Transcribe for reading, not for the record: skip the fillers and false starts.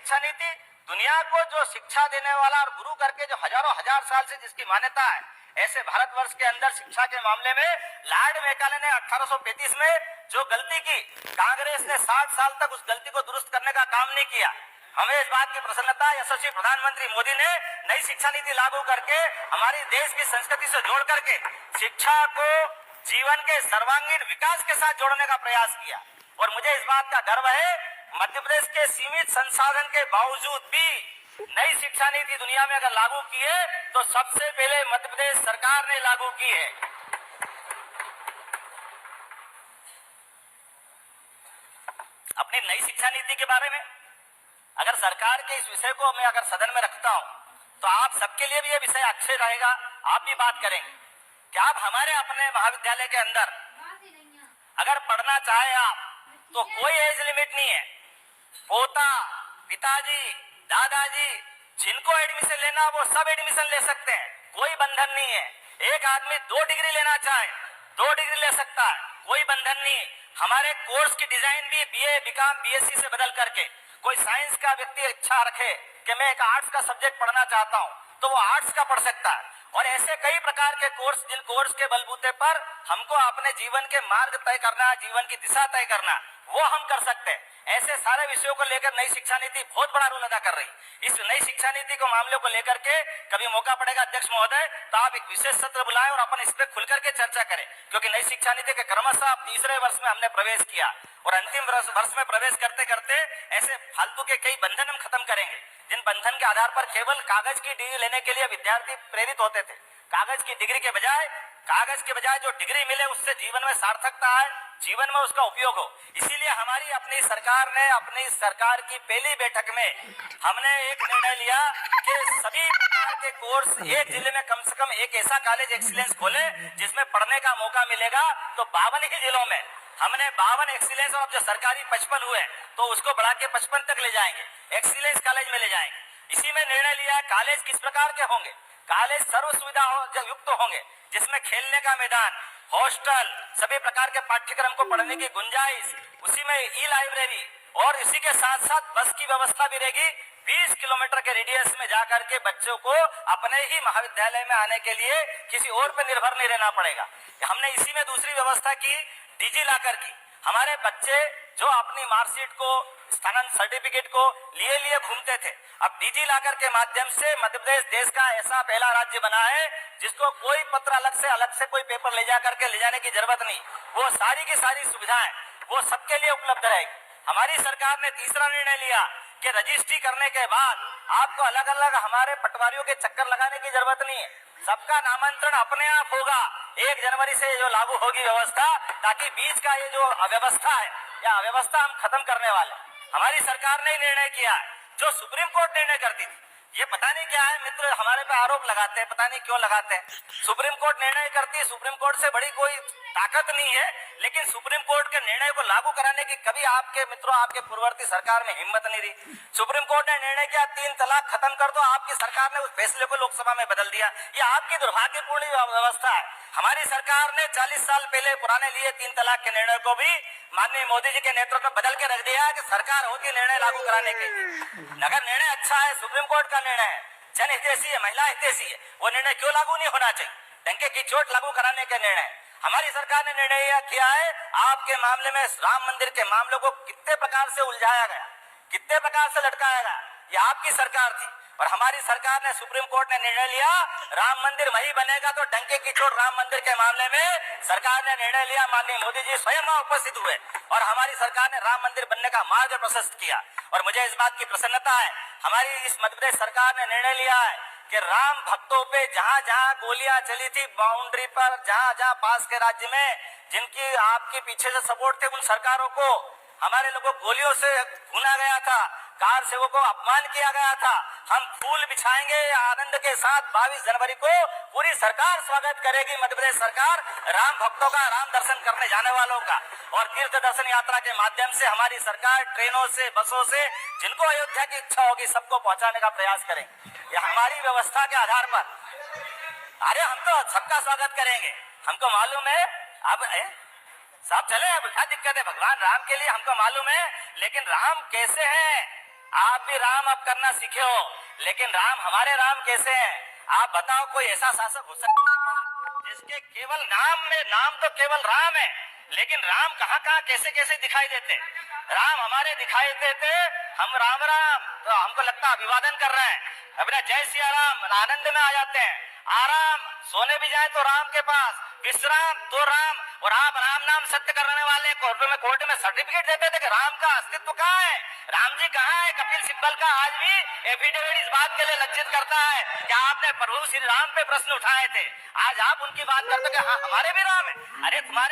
शिक्षा नीति दुनिया को जो शिक्षा देने वाला और गुरु करके जो हजारों हजार साल से जिसकी मान्यता है, ऐसे भारतवर्ष के अंदर शिक्षा के मामले में लॉर्ड मैकाले ने 1835 में जो गलती की, कांग्रेस ने 60 साल तक उस गलती को दुरुस्त करने का काम नहीं किया। हमें इस बात की प्रसन्नता है, यशस्वी प्रधानमंत्री मोदी ने नई शिक्षा नीति लागू करके हमारी देश की संस्कृति से जोड़ करके शिक्षा को जीवन के सर्वांगीण विकास के साथ जोड़ने का प्रयास किया। और मुझे इस बात का गर्व है, मध्य प्रदेश के सीमित संसाधन के बावजूद भी नई शिक्षा नीति दुनिया में अगर लागू की है तो सबसे पहले मध्य प्रदेश सरकार ने लागू की है। अपनी नई शिक्षा नीति के बारे में अगर सरकार के इस विषय को मैं अगर सदन में रखता हूं तो आप सबके लिए भी ये विषय अक्षय रहेगा, आप भी बात करेंगे कि आप हमारे अपने महाविद्यालय के अंदर अगर पढ़ना चाहे आप तो कोई एज लिमिट नहीं है। पोता, पिताजी, दादाजी, जिनको एडमिशन लेना वो सब एडमिशन ले सकते हैं, कोई बंधन नहीं है। एक आदमी 2 डिग्री लेना चाहे 2 डिग्री ले सकता है, कोई बंधन नहीं। हमारे कोर्स की डिजाइन भी बीए, बीकॉम, बीएससी से बदल करके कोई साइंस का व्यक्ति इच्छा रखे कि मैं एक आर्ट्स का सब्जेक्ट पढ़ना चाहता हूं तो वो आर्ट्स का पढ़ सकता है। और ऐसे कई प्रकार के कोर्स, जिन कोर्स के बलबूते पर हमको अपने जीवन के मार्ग तय करना, जीवन की दिशा तय करना, वो हम कर सकते हैं। ऐसे सारे विषयों को लेकर नई शिक्षा नीति बहुत बड़ा रोल अदा कर रही। इस नई शिक्षा नीति को मामले को लेकर के कभी मौका पड़ेगा अध्यक्ष महोदय तो आप एक विशेष सत्र बुलाएं और अपन इस पे खुल करके चर्चा करें, क्योंकि नई शिक्षा नीति के क्रमशः 3रे वर्ष में हमने प्रवेश किया और अंतिम वर्ष में प्रवेश करते करते ऐसे फालतू के कई बंधन हम खत्म करेंगे, जिन बंधन के आधार पर केवल कागज की डिग्री लेने के लिए विद्यार्थी प्रेरित होते थे। कागज की डिग्री के बजाय जो डिग्री मिले उससे जीवन में सार्थकता है, जीवन में उसका उपयोग हो। इसीलिए हमारी अपनी सरकार की पहली बैठक में हमने एक निर्णय लिया कि सभी प्रकार के कोर्स एक जिले में कम से कम एक ऐसा कॉलेज एक्सीलेंस खोले जिसमें पढ़ने का मौका मिलेगा। तो 52 ही जिलों में हमने 52 एक्सीलेंस, और अब जो सरकारी 55 हुए तो उसको बढ़ा के 55 तक ले जाएंगे, एक्सीलेंस कॉलेज में ले जाएंगे। इसी में निर्णय लिया कॉलेज किस प्रकार के होंगे, कॉलेज सर्व सुविधा युक्त होंगे जिसमें खेलने का मैदान, हॉस्टल, सभी प्रकार के पाठ्यक्रम को पढ़ने की गुंजाइश, उसी में ई लाइब्रेरी, और इसी के साथ साथ बस की व्यवस्था भी रहेगी। 20 किलोमीटर के रेडियस में जाकर के बच्चों को अपने ही महाविद्यालय में आने के लिए किसी और पर निर्भर नहीं रहना पड़ेगा। हमने इसी में दूसरी व्यवस्था की, डिजी लॉकर की। हमारे बच्चे जो अपनी मार्कशीट को, स्थानांतरण सर्टिफिकेट को लिए घूमते थे, अब डिजी लॉकर के माध्यम से मध्य प्रदेश देश का ऐसा पहला राज्य बना है जिसको कोई पत्र अलग से कोई पेपर ले जा करके ले जाने की जरूरत नहीं। वो सारी की सारी सुविधाएं वो सबके लिए उपलब्ध रहेगी। हमारी सरकार ने तीसरा निर्णय लिया कि रजिस्ट्री करने के बाद आपको अलग अलग हमारे पटवारियों के चक्कर लगाने की जरूरत नहीं है, सबका नामांतरण अपने आप होगा। 1 जनवरी से जो लागू होगी व्यवस्था, ताकि बीच का ये जो अव्यवस्था है या अव्यवस्था हम खत्म करने वाले। हमारी सरकार ने निर्णय किया है, जो सुप्रीम कोर्ट निर्णय करती थी, ये पता नहीं क्या है मित्र हमारे पे आरोप लगाते हैं, पता नहीं क्यों लगाते हैं। सुप्रीम कोर्ट निर्णय करती है, सुप्रीम कोर्ट से बड़ी कोई ताकत नहीं है, लेकिन सुप्रीम कोर्ट के निर्णय को लागू कराने की कभी आपके मित्रों, आपके पूर्ववर्ती सरकार में हिम्मत नहीं रही। सुप्रीम कोर्ट ने निर्णय किया 3 तलाक खत्म कर दो, आपकी सरकार ने उस फैसले को लोकसभा में बदल दिया। ये आपकी दुर्भाग्यपूर्ण व्यवस्था है। हमारी सरकार ने 40 साल पहले पुराने लिए 3 तलाक के निर्णय को भी माननीय मोदी जी के नेतृत्व में बदल के रख दिया कि सरकार होगी निर्णय लागू कराने के लिए। अगर निर्णय अच्छा है, सुप्रीम कोर्ट का निर्णय है, जन हितैषी है, महिला हितैषी है, वो निर्णय क्यों लागू नहीं होना चाहिए? डंके की चोट लागू कराने के निर्णय हमारी सरकार ने निर्णय किया है। आपके मामले में राम मंदिर के मामलों को कितने प्रकार से उलझाया गया, कितने प्रकार से लटकाया गया, ये आपकी सरकार थी। और हमारी सरकार ने, सुप्रीम कोर्ट ने निर्णय लिया राम मंदिर वही बनेगा, तो डंके की चोट राम मंदिर के मामले में सरकार ने निर्णय लिया। माननीय मोदी जी स्वयं वहां उपस्थित हुए और हमारी सरकार ने राम मंदिर बनने का मार्ग प्रशस्त किया। और मुझे इस बात की प्रसन्नता है, हमारी इस मध्य प्रदेश सरकार ने निर्णय लिया है कि राम भक्तों पे जहां जहां गोलियां चली थी बाउंड्री पर, जहां जहां पास के राज्य में जिनकी आपके पीछे से सपोर्ट थे, उन सरकारों को, हमारे लोगों को गोलियों से भूना गया था, कार सेवकों को अपमान किया गया था। हम फूल बिछाएंगे आनंद के साथ। 22 जनवरी को पूरी सरकार स्वागत करेगी, मध्य प्रदेश सरकार, राम भक्तों का, राम दर्शन करने जाने वालों का। और तीर्थ दर्शन यात्रा के माध्यम से हमारी सरकार ट्रेनों से, बसों से जिनको अयोध्या की इच्छा होगी सबको पहुंचाने का प्रयास करेंगे। ये हमारी व्यवस्था के आधार पर। अरे हम तो सबका स्वागत करेंगे, हमको मालूम है। अब सब चले, अब क्या दिक्कत है? भगवान राम के लिए हमको मालूम है, लेकिन राम कैसे हैं आप भी राम अब करना सीखे हो, लेकिन राम हमारे राम कैसे हैं? आप बताओ, कोई ऐसा शासक हो सकता है क्या जिसके केवल नाम में, नाम तो केवल राम है, लेकिन राम कहाँ कहाँ कैसे कैसे दिखाई देते? राम हमारे दिखाई देते, हम राम राम तो हमको लगता अभिवादन कर रहे हैं, अपना जय सिया राम आनंद में आ जाते हैं। आराम सोने भी जाए तो राम के पास, विश्राम तो राम। और आप राम नाम सत्य करने वाले कोर्ट में सर्टिफिकेट देते थे कि राम का अस्तित्व कहाँ है, राम जी कहाँ है? कपिल सिब्बल का आज भी एफिडेविट इस बात के लिए लज्जित करता है कि आपने प्रभु श्री राम पे प्रश्न उठाए थे, आज आप उनकी बात करते कि हाँ हमारे भी राम है। अरे तुम्हारे